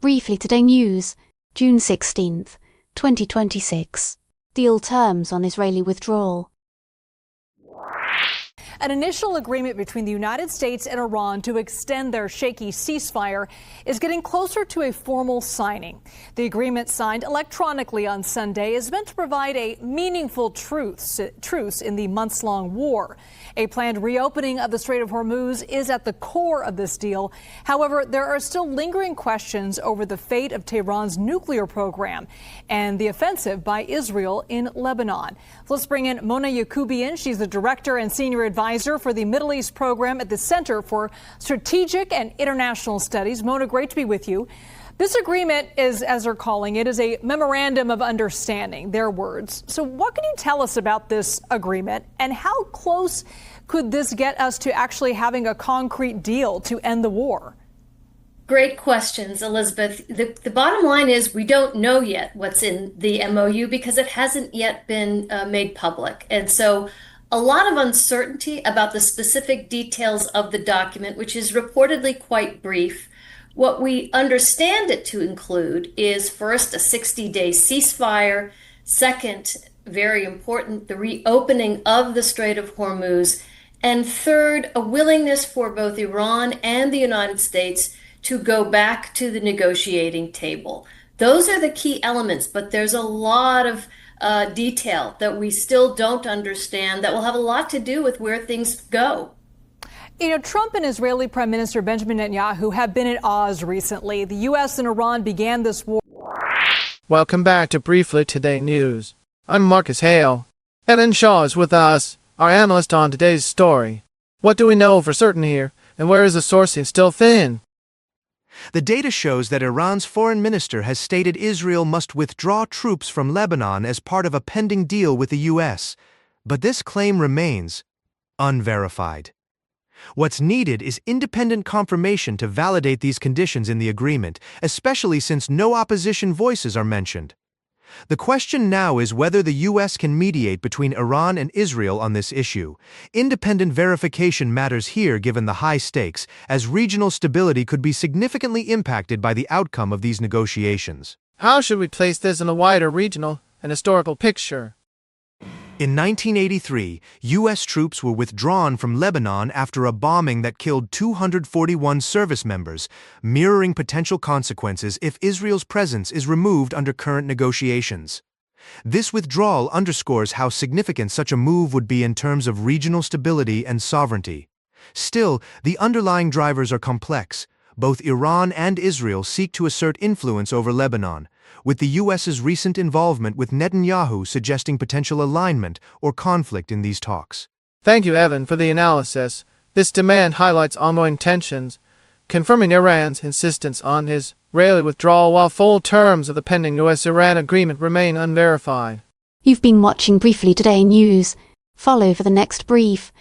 Briefly Today News, June 16, 2026. Deal terms on Israeli withdrawal. An initial agreement between the United States and Iran to extend their shaky ceasefire is getting closer to a formal signing. The agreement, signed electronically on Sunday, is meant to provide a meaningful truce in the months-long war. A planned reopening of the Strait of Hormuz is at the core of this deal. However, there are still lingering questions over the fate of Tehran's nuclear program and the offensive by Israel in Lebanon. Let's bring in Mona Yacoubian. She's the director and senior advisor for the Middle East program at the Center for Strategic and International Studies. Mona, great to be with you. This agreement is, as they're calling it, is a memorandum of understanding, their words. So what can you tell us about this agreement, and how close could this get us to actually having a concrete deal to end the war? Great questions, Elizabeth. The bottom line is we don't know yet what's in the MOU because it hasn't yet been made public. And so a lot of uncertainty about the specific details of the document, which is reportedly quite brief. What we understand it to include is, first, a 60-day ceasefire. Second, very important, the reopening of the Strait of Hormuz. And third, a willingness for both Iran and the United States to go back to the negotiating table. Those are the key elements, but there's a lot of detail that we still don't understand that will have a lot to do with where things go. You know, Trump and Israeli Prime Minister Benjamin Netanyahu have been at odds recently. The U.S. and Iran began this war. Welcome back to Briefly Today News. I'm Marcus Hale. Ellen Shaw is with us, our analyst on today's story. What do we know for certain here, and where is the sourcing still thin? The data shows that Iran's foreign minister has stated Israel must withdraw troops from Lebanon as part of a pending deal with the U.S., but this claim remains unverified. What's needed is independent confirmation to validate these conditions in the agreement, especially since no opposition voices are mentioned. The question now is whether the U.S. can mediate between Iran and Israel on this issue. Independent verification matters here given the high stakes, as regional stability could be significantly impacted by the outcome of these negotiations. How should we place this in a wider regional and historical picture? In 1983, U.S. troops were withdrawn from Lebanon after a bombing that killed 241 service members, mirroring potential consequences if Israel's presence is removed under current negotiations. This withdrawal underscores how significant such a move would be in terms of regional stability and sovereignty. Still, the underlying drivers are complex. Both Iran and Israel seek to assert influence over Lebanon, with the U.S.'s recent involvement with Netanyahu suggesting potential alignment or conflict in these talks. Thank you, Evan, for the analysis. This demand highlights ongoing tensions, confirming Iran's insistence on Israeli withdrawal while full terms of the pending U.S. Iran agreement remain unverified. You've been watching Briefly Today News. Follow for the next brief.